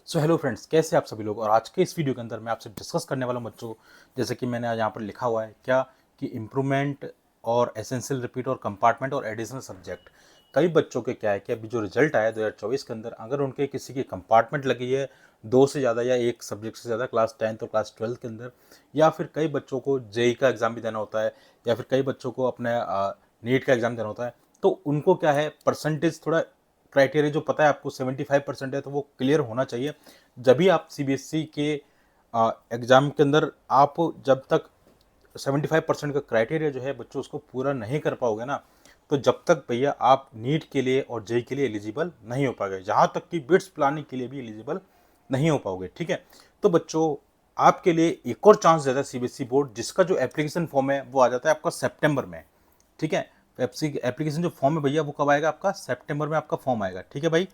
So hello friends, कैसे आप सभी लोग। और आज के इस वीडियो के अंदर मैं आपसे डिस्कस करने वाला हूं बच्चों, जैसे कि मैंने यहाँ पर लिखा हुआ है क्या कि इम्प्रूवमेंट और एसेंशियल रिपीट और कंपार्टमेंट और एडिशनल सब्जेक्ट। कई बच्चों के क्या है कि अभी जो रिजल्ट आया 2024 के अंदर, अगर उनके किसी की कंपार्टमेंट लगी है दो से ज़्यादा या एक सब्जेक्ट से ज़्यादा क्लास 10th और क्लास 12 के अंदर, या फिर कई बच्चों को जेई का एग्ज़ाम भी देना होता है, या फिर कई बच्चों को अपने नीट का एग्ज़ाम देना होता है, तो उनको क्या है परसेंटेज थोड़ा क्राइटेरिया जो पता है आपको 75% है, तो वो क्लियर होना चाहिए। जब भी आप सीबीएसई के एग्ज़ाम के अंदर आप जब तक 75% का क्राइटेरिया जो है बच्चों उसको पूरा नहीं कर पाओगे ना, तो जब तक भैया आप नीट के लिए और जेई के लिए एलिजिबल नहीं हो पाओगे, जहाँ तक कि बिट्स प्लानिंग के लिए भी एलिजिबल नहीं हो पाओगे। ठीक है, तो बच्चों आपके लिए एक और चांस देता है सीबीएसई बोर्ड, जिसका जो एप्लीकेशन फॉर्म है वो आ जाता है आपका सितंबर में। ठीक है, एप्लीकेशन जो फॉर्म है भैया वो कब आएगा, आपका सितंबर में आपका फॉर्म आएगा। ठीक है भाई,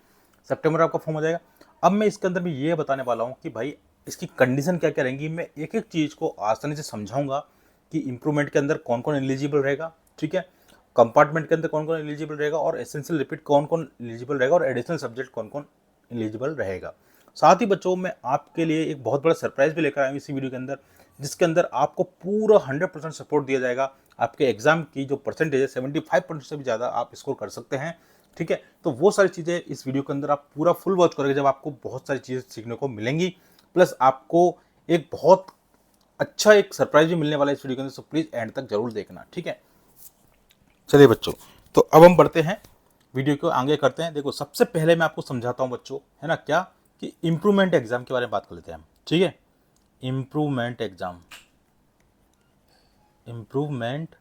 सितंबर में आपका फॉर्म आ जाएगा। अब मैं इसके अंदर में ये बताने वाला हूँ कि भाई इसकी कंडीशन क्या क्या रहेंगी। मैं एक एक चीज़ को आसानी से समझाऊंगा कि इंप्रूवमेंट के अंदर कौन कौन एलिजिबल रहेगा, ठीक है, कंपार्टमेंट के अंदर कौन कौन एलिजिबल रहेगा, और एसेंशियल रिपीट कौन कौन एलिजिबल रहेगा, और एडिशनल सब्जेक्ट कौन कौन एलिजिबल रहेगा। साथ ही बच्चों मैं आपके लिए एक बहुत बड़ा सरप्राइज भी लेकर आया हूँ इसी वीडियो के अंदर, जिसके अंदर आपको पूरा 100% सपोर्ट दिया जाएगा। आपके एग्जाम की जो परसेंटेज है 75% से भी ज़्यादा आप स्कोर कर सकते हैं। ठीक है, तो वो सारी चीज़ें इस वीडियो के अंदर आप पूरा फुल वॉच करोगे, जब आपको बहुत सारी चीज़ें सीखने को मिलेंगी, प्लस आपको एक बहुत अच्छा एक सरप्राइज भी मिलने वाला है इस वीडियो के अंदर। सो प्लीज़ एंड तक जरूर देखना। ठीक है, चलिए बच्चों, तो अब हम बढ़ते हैं, वीडियो को आगे करते हैं। देखो सबसे पहले मैं आपको समझाता हूँ बच्चों, है ना, क्या कि इम्प्रूवमेंट एग्जाम के बारे में बात कर लेते हैं हम। ठीक है, इम्प्रूवमेंट एग्जाम, इम्प्रूवमेंट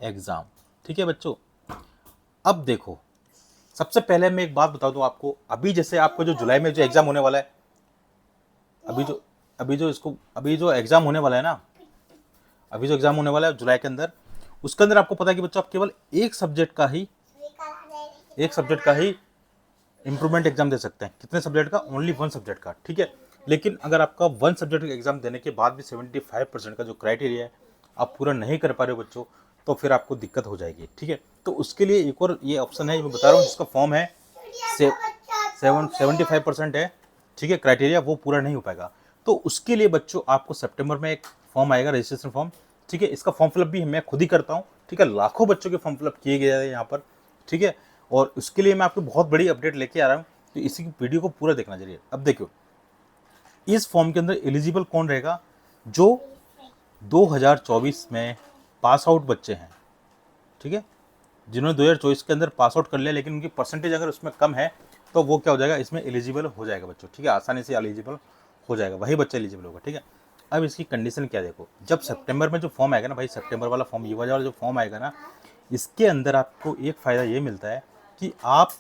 एग्जाम। ठीक है बच्चों, अब देखो सबसे पहले मैं एक बात बता दूं आपको। अभी जैसे आपको जो जुलाई में जो एग्जाम होने वाला है, अभी जो एग्जाम होने वाला है ना, अभी जो एग्जाम होने वाला है जुलाई के अंदर, उसके अंदर आपको पता है कि बच्चों आप केवल एक सब्जेक्ट का ही इंप्रूवमेंट एग्जाम दे सकते हैं। कितने सब्जेक्ट का? ओनली वन सब्जेक्ट का। ठीक है, लेकिन अगर आपका वन सब्जेक्ट का एग्जाम देने के बाद भी 75% का जो क्राइटेरिया है आप पूरा नहीं कर पा रहे हो बच्चों, तो फिर आपको दिक्कत हो जाएगी। ठीक है, तो उसके लिए एक और ये ऑप्शन है, मैं बता रहा हूँ, जिसका फॉर्म है 75% है। ठीक है, क्राइटेरिया वो पूरा नहीं हो पाएगा, तो उसके लिए बच्चों आपको सितंबर में एक फॉर्म आएगा, रजिस्ट्रेशन फॉर्म। ठीक है, इसका फॉर्म फिलअप भी मैं खुद ही करता हूँ। ठीक है, लाखों बच्चों के फॉर्म फिलअप किए गए हैं यहाँ पर। ठीक है, और उसके लिए मैं आपको बहुत बड़ी अपडेट लेके आ रहा हूँ, तो इसी वीडियो को पूरा देखना चाहिए। अब देखो इस फॉर्म के अंदर एलिजिबल कौन रहेगा, जो 2024 में पास आउट बच्चे हैं। ठीक है, जिन्होंने 2024 के अंदर पास आउट कर लिया, लेकिन उनकी परसेंटेज अगर उसमें कम है, तो वो क्या हो जाएगा, इसमें एलिजिबल हो जाएगा बच्चों। ठीक है, आसानी से एलिजिबल हो जाएगा, वही बच्चा एलिजिबल होगा। ठीक है, अब इसकी कंडीशन क्या देखो, जब सितंबर में जो फॉर्म आएगा ना भाई, सितंबर वाला फॉर्म, ये वाला जो फॉर्म आएगा ना, इसके अंदर आपको एक फ़ायदा ये मिलता है कि आप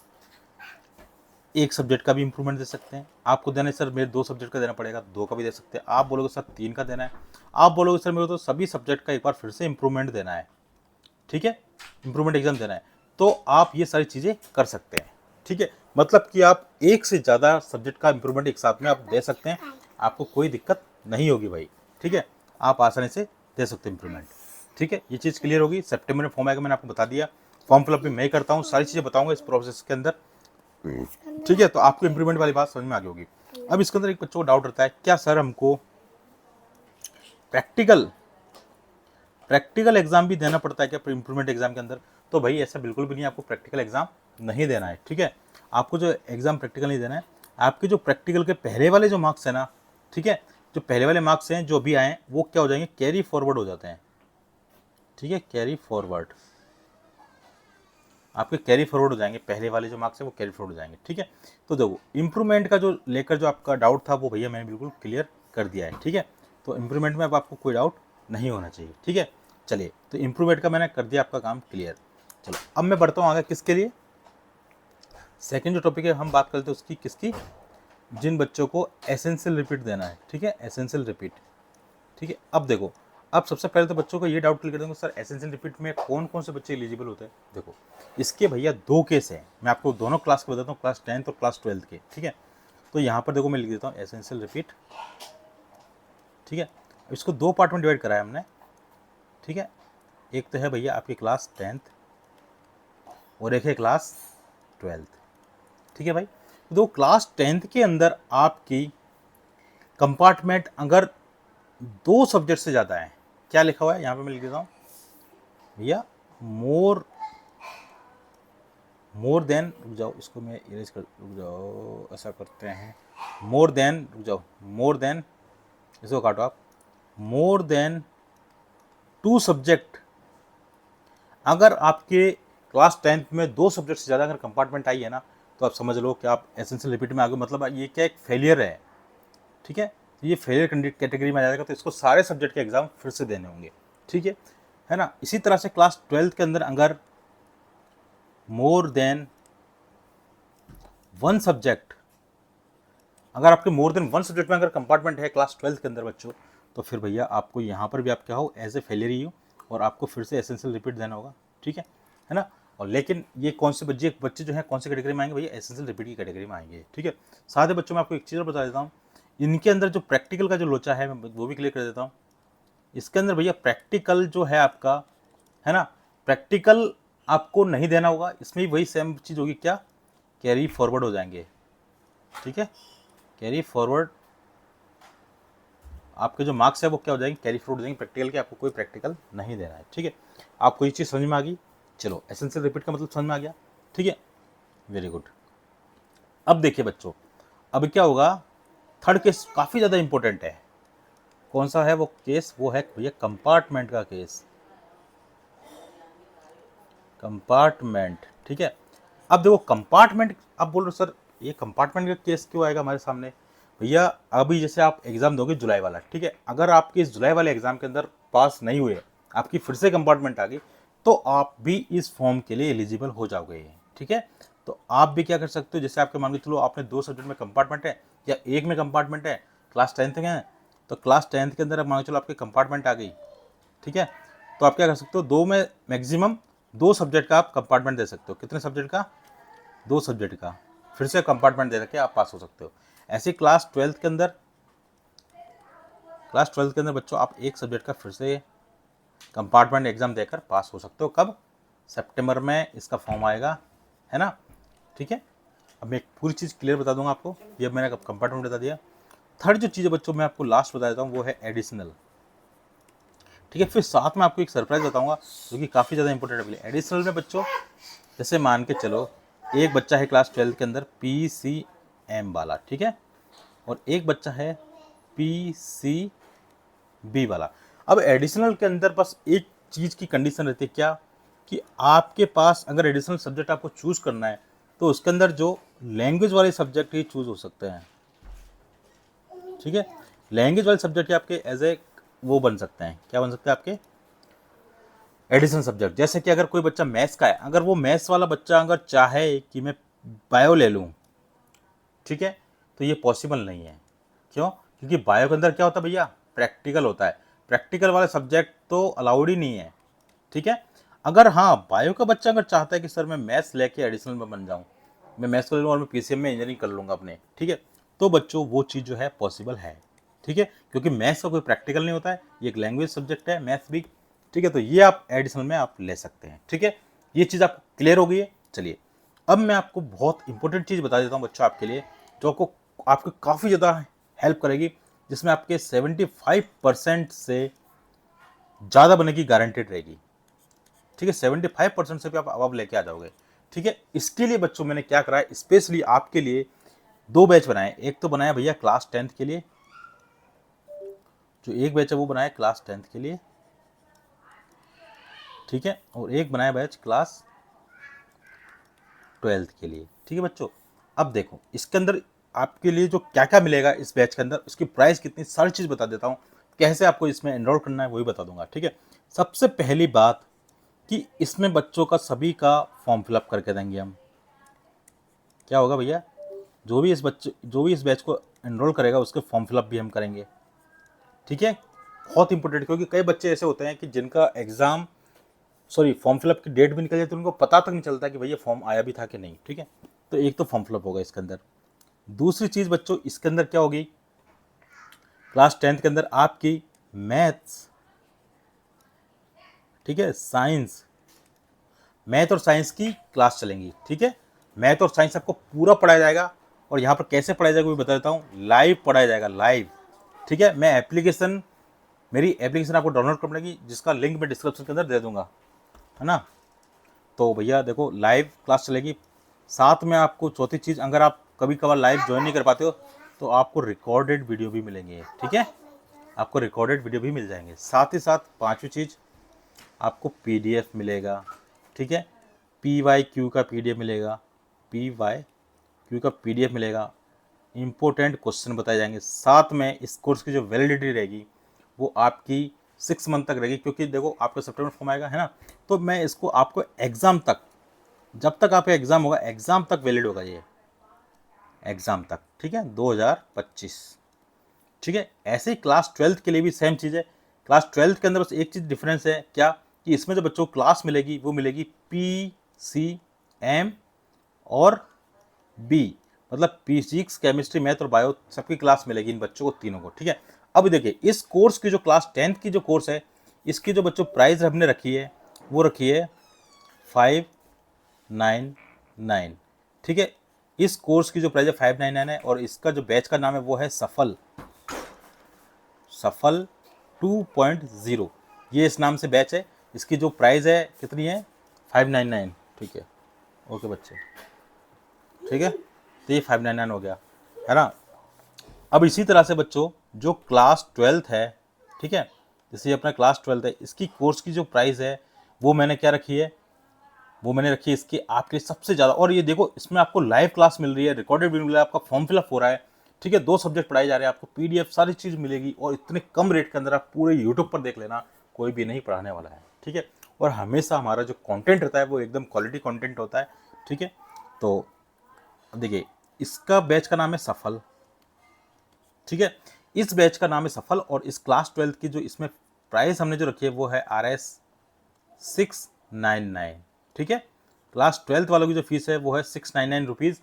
एक सब्जेक्ट का भी इंप्रूवमेंट दे सकते हैं। आपको देना है सर मेरे दो सब्जेक्ट का देना पड़ेगा, दो का भी दे सकते हैं। आप बोलोगे सर तीन का देना है, आप बोलोगे सर मेरे को तो सभी सब्जेक्ट का एक बार फिर से इंप्रूवमेंट देना है। ठीक है, इंप्रूवमेंट एग्जाम देना है, तो आप ये सारी चीज़ें कर सकते हैं। ठीक है, मतलब कि आप एक से ज़्यादा सब्जेक्ट का इंप्रूवमेंट एक साथ में आप दे सकते हैं, आपको कोई दिक्कत नहीं होगी भाई। ठीक है, आप आसानी से दे सकते हैं इंप्रूवमेंट। ठीक है, ये चीज़ क्लियर होगी। सितंबर में फॉर्म आएगा, मैंने आपको बता दिया। फॉर्म फिलअप भी मैं करता हूँ, सारी चीज़ें बताऊंगा इस प्रोसेस के अंदर। ठीक है, तो आपको इंप्रूवमेंट वाली बात समझ में आ गई होगी। अब इसके अंदर एक बच्चों को डाउट रहता है, क्या सर हमको प्रैक्टिकल प्रैक्टिकल एग्जाम भी देना पड़ता है क्या इंप्रूवमेंट एग्जाम के अंदर? तो भाई ऐसा बिल्कुल भी नहीं, आपको प्रैक्टिकल एग्जाम नहीं देना है। ठीक है, आपको जो एग्जाम प्रैक्टिकल नहीं देना है, आपके जो प्रैक्टिकल के पहले वाले जो मार्क्स है ना, ठीक है, जो पहले वाले मार्क्स हैं जो अभी आए हैं, वो क्या हो जाएंगे, कैरी फॉरवर्ड हो जाते हैं। ठीक है, कैरी फॉरवर्ड, आपके कैरी फॉरवर्ड हो जाएंगे, पहले वाले जो मार्क्स है वो कैरी फॉरवर्ड हो जाएंगे। ठीक है, तो देखो इंप्रूवमेंट का जो लेकर जो आपका डाउट था वो भैया मैंने बिल्कुल क्लियर कर दिया है। ठीक है, तो इंप्रूवमेंट में अब आपको कोई डाउट नहीं होना चाहिए। ठीक है, चलिए, तो इंप्रूवमेंट का मैंने कर दिया आपका काम क्लियर। चलो अब मैं बढ़ता हूँ आगे, किसके लिए, सेकेंड जो टॉपिक है हम बात करते हैं उसकी, किसकी, जिन बच्चों को एसेंशियल रिपीट देना है। ठीक है, एसेंशियल रिपीट। ठीक है, अब देखो, अब सबसे पहले तो बच्चों को ये डाउट क्लियर कर दूंगा, सर एसेंशियल रिपीट में कौन कौन से बच्चे एलिजिबल होते हैं। देखो इसके भैया दो केस हैं, मैं आपको दोनों क्लास के बताता हूँ, क्लास 10th और क्लास 12th के। ठीक है, तो यहाँ पर देखो मैं लिख देता हूँ एसेंशियल रिपीट। ठीक है, इसको दो पार्ट में डिवाइड करा है हमने। ठीक है, एक तो है भैया आपकी क्लास 10th और एक है क्लास 12th। ठीक है भाई, तो क्लास 10th के अंदर आपकी कंपार्टमेंट अगर 2 सब्जेक्ट से ज़्यादा है, क्या लिखा हुआ है यहाँ पे मैं लिख देता हूँ भैया, मोर देन, रुक जाओ इसको मैं इरेज कर, रुक जाओ ऐसा करते हैं, मोर देन, रुक जाओ, मोर देन, इसको काटो आप, मोर देन 2 सब्जेक्ट। अगर आपके क्लास 10th में 2 सब्जेक्ट से ज़्यादा अगर कंपार्टमेंट आई है ना, तो आप समझ लो कि आप एसेंशियल रिपीट में आ गए, मतलब ये क्या एक फेलियर है, ठीक है, ये फेलियर कैटेगरी में आ जाएगा, तो इसको सारे सब्जेक्ट के एग्जाम फिर से देने होंगे, ठीक है ना। इसी तरह से क्लास 12th के अंदर अगर मोर देन 1 सब्जेक्ट, अगर आपके मोर देन 1 सब्जेक्ट में अगर कंपार्टमेंट है क्लास 12th के अंदर बच्चों, तो फिर भैया आपको यहाँ पर भी आप क्या हो, एज ए फेलियर ही हो, और आपको फिर से एसेंशियल रिपीट देना होगा, ठीक है ना। और लेकिन ये कौन से बच्चे जो हैं कौन सी कैटेगरी में आएंगे भैया, एसेंशियल रिपीट की कैटेगरी में आएंगे, ठीक है। साथ ही बच्चों में आपको एक चीज़ और बता देता हूँ, इनके अंदर जो प्रैक्टिकल का जो लोचा है मैं वो भी क्लियर कर देता हूँ। इसके अंदर भैया प्रैक्टिकल जो है आपका, है ना, प्रैक्टिकल आपको नहीं देना होगा, इसमें भी वही सेम चीज़ होगी, क्या, कैरी फॉरवर्ड हो जाएंगे, ठीक है, कैरी फॉरवर्ड, आपके जो मार्क्स है वो क्या हो जाएंगे, कैरी फॉरवर्ड हो जाएंगे प्रैक्टिकल के, आपको कोई प्रैक्टिकल नहीं देना है, ठीक है। आपको ये चीज़ समझ में आ गई, चलो एसेंशियल रिपीट का मतलब समझ में आ गया, ठीक है, वेरी गुड। अब देखिए बच्चों, अब क्या होगा, थर्ड केस काफ़ी ज़्यादा इंपॉर्टेंट है, कौन सा है वो केस, वो है भैया कंपार्टमेंट का केस, कंपार्टमेंट, ठीक है। अब देखो कंपार्टमेंट, अब बोल रहे सर ये कंपार्टमेंट का केस क्यों आएगा हमारे सामने, भैया अभी जैसे आप एग्जाम दोगे जुलाई वाला, ठीक है, अगर आपके इस जुलाई वाले एग्जाम के अंदर पास नहीं हुए, आपकी फिर से कंपार्टमेंट आ गई, तो आप भी इस फॉर्म के लिए एलिजिबल हो जाओगे, ठीक है। तो आप भी क्या कर सकते हो, जैसे आपके मान के चलो आपने 2 सब्जेक्ट में कंपार्टमेंट है या एक में कंपार्टमेंट है, क्लास 10th में है, तो क्लास 10th के अंदर मान के चलो आपकी कंपार्टमेंट आ गई, ठीक है, तो आप क्या कर सकते हो, 2 में मैक्सिमम 2 सब्जेक्ट का आप कंपार्टमेंट दे सकते हो, कितने सब्जेक्ट का, 2 सब्जेक्ट का, फिर से कंपार्टमेंट दे के आप पास हो सकते हो। ऐसे क्लास 12th के अंदर, बच्चों आप एक सब्जेक्ट का फिर से कंपार्टमेंट एग्जाम देकर पास हो सकते हो, कब, सितंबर में इसका फॉर्म आएगा, है ना, ठीक है। अब मैं एक पूरी चीज़ क्लियर बता दूंगा आपको, ये मैंने कंपार्टमेंट बता दिया। थर्ड जो चीज़ है बच्चों मैं आपको लास्ट बता देता हूँ, वो है एडिशनल, ठीक है। फिर साथ में आपको एक सरप्राइज बताऊंगा जो कि काफ़ी ज़्यादा इंपॉर्टेंट है। एडिशनल में बच्चों जैसे मान के चलो एक बच्चा है क्लास 12th के अंदर PCM वाला, ठीक है, और एक बच्चा है PCB वाला। अब एडिशनल के अंदर बस एक चीज़ की कंडीशन रहती है, क्या, कि आपके पास अगर एडिशनल सब्जेक्ट आपको चूज़ करना है, तो उसके अंदर जो लैंग्वेज वाले सब्जेक्ट ही चूज़ हो सकते हैं, ठीक है। लैंग्वेज वाले सब्जेक्ट आपके एज ए वो बन सकते हैं, क्या बन सकते हैं आपके एडिशनल सब्जेक्ट। जैसे कि अगर कोई बच्चा मैथ्स का है, अगर वो मैथ्स वाला बच्चा अगर चाहे कि मैं बायो ले लूँ, ठीक है, तो ये पॉसिबल नहीं है, क्यों, क्योंकि बायो के अंदर क्या होता है भैया, प्रैक्टिकल होता है, प्रैक्टिकल वाले सब्जेक्ट तो अलाउड ही नहीं है, ठीक है। अगर हाँ बायो का बच्चा अगर चाहता है कि सर मैं मैथ्स लेके एडिशनल में बन जाऊँ, मैं मैथ्स को ले लूँ और मैं PCM में इंजीनियरिंग कर लूँगा अपने, ठीक है, तो बच्चों वो चीज़ जो है पॉसिबल है, ठीक है, क्योंकि मैथ्स का कोई प्रैक्टिकल नहीं होता है, ये एक लैंग्वेज सब्जेक्ट है मैथ्स भी, ठीक है, तो ये आप एडिशनल में आप ले सकते हैं, ठीक है। ये चीज़ आपको क्लियर हो गई है। चलिए अब मैं आपको बहुत इंपॉर्टेंट चीज़ बता देता हूँ बच्चों आपके लिए, जो आपको काफ़ी ज़्यादा हेल्प करेगी, जिसमें आपके 75% से ज़्यादा बनने की गारंटेड रहेगी, ठीक है, 75% से भी आप अब लेके आ जाओगे, ठीक है। इसके लिए बच्चों मैंने क्या करा है, स्पेशली आपके लिए 2 बैच बनाए, एक तो बनाया भैया क्लास 10th के लिए, जो एक बैच है वो बनाया क्लास 10th के लिए, ठीक है, और एक बनाया बैच क्लास 12th के लिए, ठीक है बच्चों। अब देखो इसके अंदर आपके लिए जो क्या क्या मिलेगा इस बैच के अंदर, उसकी प्राइस कितनी, सारी चीज़ बता देता हूँ, कैसे आपको इसमें एनरोल करना है वही बता दूंगा, ठीक है। सबसे पहली बात कि इसमें बच्चों का सभी का फॉर्म फिलअप करके देंगे हम, क्या होगा भैया, जो भी इस बैच को एनरोल करेगा उसके फॉर्म फिलअप भी हम करेंगे, ठीक है। बहुत इंपॉर्टेंट, क्योंकि कई बच्चे ऐसे होते हैं कि जिनका एग्ज़ाम फॉर्म फिलअप की डेट भी निकल जाती है, उनको पता तक नहीं चलता कि भैया फॉर्म आया भी था कि नहीं, ठीक है। तो एक तो फॉर्म फिलअप होगा इसके अंदर। दूसरी चीज़ बच्चों इसके अंदर क्या होगी, क्लास 10th के अंदर आपकी मैथ्स, ठीक है, साइंस, मैथ और साइंस की क्लास चलेंगी, ठीक है। मैथ और साइंस आपको पूरा पढ़ाया जाएगा, और यहाँ पर कैसे पढ़ाया जाएगा वो भी बता देता हूँ, लाइव पढ़ाया जाएगा, लाइव। ठीक है, मैं एप्लीकेशन, मेरी एप्लीकेशन आपको डाउनलोड कर पड़ेगी, जिसका लिंक मैं डिस्क्रिप्शन के अंदर दे दूंगा, है ना। तो भैया देखो लाइव क्लास चलेगी। साथ में आपको चौथी चीज़, अगर आप कभी कभार लाइव ज्वाइन नहीं कर पाते हो तो आपको रिकॉर्डेड वीडियो भी मिलेंगे। ठीक है, आपको रिकॉर्डेड वीडियो भी मिल जाएंगे। साथ ही साथ पांचवी चीज़, आपको पीडीएफ मिलेगा। ठीक है, PYQ का पीडीएफ मिलेगा, PYQ का पीडीएफ मिलेगा। इम्पोर्टेंट क्वेश्चन बताए जाएंगे। साथ में इस कोर्स की जो वैलिडिटी रहेगी वो आपकी 6 मंथ तक रहेगी, क्योंकि देखो आपका सितंबर फॉर्म आएगा, है ना। तो मैं इसको आपको एग्ज़ाम तक, जब तक आपका एग्ज़ाम होगा, एग्ज़ाम तक वैलिड होगा ये, एग्ज़ाम तक। ठीक है, 2025। ठीक है, ऐसे ही क्लास 12th के लिए भी सेम चीज़ है। क्लास 12th के अंदर बस एक चीज़ डिफरेंस है, क्या कि इसमें जो बच्चों को क्लास मिलेगी वो मिलेगी PCM और B, मतलब फिजिक्स, केमिस्ट्री, मैथ और बायो, सबकी क्लास मिलेगी इन बच्चों को, तीनों को। ठीक है, अब देखिए इस कोर्स की जो क्लास 10th की जो कोर्स है, इसकी जो बच्चों प्राइस हमने रखी है वो रखी है 599। ठीक है, इस कोर्स की जो प्राइस है 599 है, और इसका जो बैच का नाम है वो है सफल, सफल 2.0, ये इस नाम से बैच है। इसकी जो प्राइस है कितनी है, 599। ठीक है, ओके बच्चे, ठीक है, तो ये 599 हो गया, है ना। अब इसी तरह से बच्चों जो क्लास 12th है, ठीक है, जैसे अपना क्लास 12th है, इसकी कोर्स की जो प्राइस है वो मैंने क्या रखी है, वो मैंने रखी है इसकी आपके लिए सबसे ज़्यादा। और ये देखो इसमें आपको लाइव क्लास मिल रही है, रिकॉर्डेड वीडियो मिल रहा है, आपका फॉर्म फिलअप हो रहा है। ठीक है, 2 सब्जेक्ट पढ़ाए जा रहे हैं, आपको पीडीएफ सारी चीज़ मिलेगी, और इतने कम रेट के अंदर आप पूरे यूट्यूब पर देख लेना, कोई भी नहीं पढ़ाने वाला है। ठीक है, और हमेशा हमारा जो कंटेंट रहता है वो एकदम क्वालिटी कंटेंट होता है। ठीक है, तो देखिए इसका बैच का नाम है सफल। ठीक है, इस बैच का नाम है सफल, और इस क्लास 12th की जो इसमें प्राइस हमने जो रखी है वो है RS 699। ठीक है, क्लास 12th वालों की जो फीस है वो है 699 रुपीज़।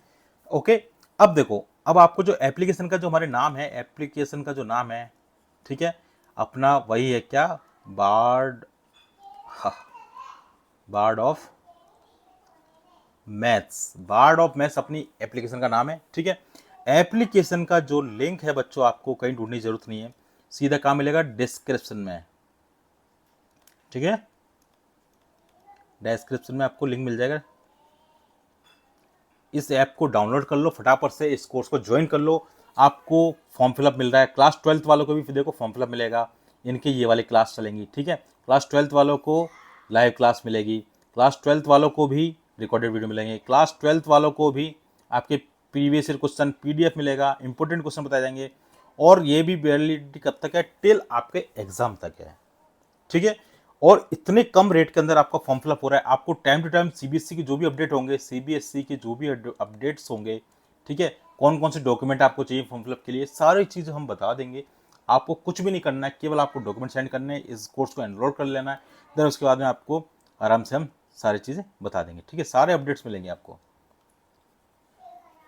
ओके, अब देखो, अब आपको जो एप्लीकेशन का जो हमारे नाम है, एप्लीकेशन का जो नाम है, ठीक है, अपना वही है क्या, Bard, Bard of maths, Bard of maths अपनी एप्लीकेशन का नाम है। ठीक है, एप्लीकेशन का जो लिंक है बच्चों आपको कहीं ढूंढने की जरूरत नहीं है, सीधा कहाँ मिलेगा, डिस्क्रिप्शन में। ठीक है, डिस्क्रिप्शन में आपको लिंक मिल जाएगा। इस ऐप को डाउनलोड कर लो फटाफट से, इस कोर्स को ज्वाइन कर लो। आपको फॉर्म फिलअप मिल रहा है, क्लास 12th वालों को भी देखो फॉर्म फिलअप मिलेगा, इनकी ये वाली क्लास चलेंगी। ठीक है, क्लास 12th वालों को लाइव क्लास मिलेगी, क्लास 12th वालों को भी रिकॉर्डेड वीडियो मिलेंगे, क्लास 12th वालों को भी आपके प्रीवियस ईयर क्वेश्चन पीडीएफ मिलेगा, इंपॉर्टेंट क्वेश्चन बताए जाएंगे। और ये भी वैलिडिटी कब तक है, टिल आपके एग्जाम तक है। ठीक है, और इतने कम रेट के अंदर आपका फॉर्म फिलअप हो रहा है। आपको टाइम टू टाइम सीबीएसई के जो भी अपडेट होंगे, सीबीएसई के जो भी अपडेट्स होंगे, ठीक है, कौन कौन से डॉक्यूमेंट आपको चाहिए फॉर्म फिलअप के लिए, सारी चीज़ें हम बता देंगे। आपको कुछ भी नहीं करना है, केवल आपको डॉक्यूमेंट सेंड करने हैं, इस कोर्स को एनरोल कर लेना है, देन उसके बाद में आपको आराम से हम सारी चीज़ें बता देंगे। ठीक है, सारे अपडेट्स मिलेंगे आपको।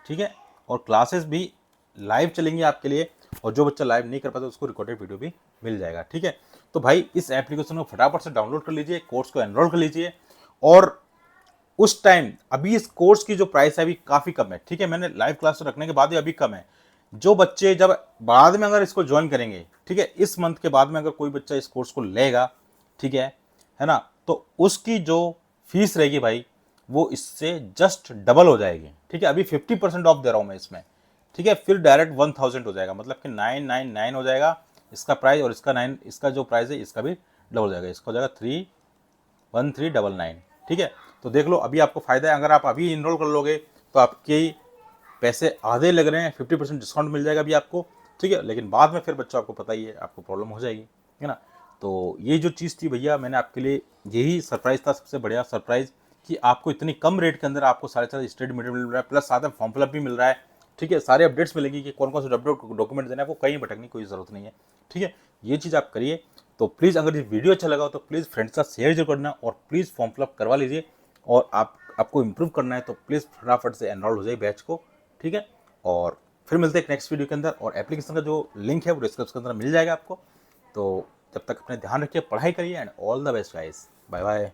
ठीक है, और क्लासेस भी लाइव चलेंगी आपके लिए, और जो बच्चा लाइव नहीं कर पाता उसको रिकॉर्डेड वीडियो भी मिल जाएगा। ठीक है, तो भाई इस एप्लीकेशन को फटाफट से डाउनलोड कर लीजिए, कोर्स को एनरोल कर लीजिए। और उस टाइम अभी इस कोर्स की जो प्राइस है अभी काफ़ी कम है। ठीक है, मैंने लाइव क्लास रखने के बाद ही अभी कम है। जो बच्चे जब बाद में अगर इसको ज्वाइन करेंगे, ठीक है, इस मंथ के बाद में अगर कोई बच्चा इस कोर्स को लेगा, ठीक है ना, तो उसकी जो फीस रहेगी भाई वो इससे जस्ट डबल हो जाएगी। ठीक है, अभी 50% ऑफ दे रहा हूँ मैं इसमें। ठीक है, फिर डायरेक्ट 1000 हो जाएगा, मतलब कि 999 हो जाएगा इसका प्राइस, और इसका जो प्राइस है इसका भी डबल हो जाएगा, इसका हो जाएगा 31399। ठीक है, तो देख लो अभी आपको फ़ायदा है, अगर आप अभी इनरोल कर लोगे तो आपके पैसे आधे लग रहे हैं, 50% डिस्काउंट मिल जाएगा अभी आपको। ठीक है, लेकिन बाद में फिर बच्चों आपको पता ही है, आपको प्रॉब्लम हो जाएगी, है ना। तो ये जो चीज़ थी भैया, मैंने आपके लिए यही सरप्राइज़ था, सबसे बढ़िया सरप्राइज़, कि आपको इतनी कम रेट के अंदर आपको सारे स्टडी मटेरियल मिल रहा है, प्लस साथ में फॉर्म फिलअप भी मिल रहा है। ठीक है, सारे अपडेट्स मिलेंगी कि कौन कौन से डॉक्यूमेंट देना है, आपको कहीं भटकने की कोई ज़रूरत नहीं है। ठीक है, ये चीज़ आप करिए। तो प्लीज़ अगर ये वीडियो अच्छा लगा हो तो प्लीज़ फ्रेंड्स का शेयर जरूर करना, और प्लीज़ फॉर्म फिलअप करवा लीजिए। और आपको इम्प्रूव करना है तो प्लीज़ फटाफट से एनरोल हो जाए बैच को। ठीक है, और फिर मिलते हैं एक नेक्स्ट वीडियो के अंदर, और एप्लीकेशन का जो लिंक है वो डिस्क्रिप्शन के अंदर मिल जाएगा आपको। तो जब तक अपने ध्यान रखिए, पढ़ाई करिए, and all the best guys, bye bye.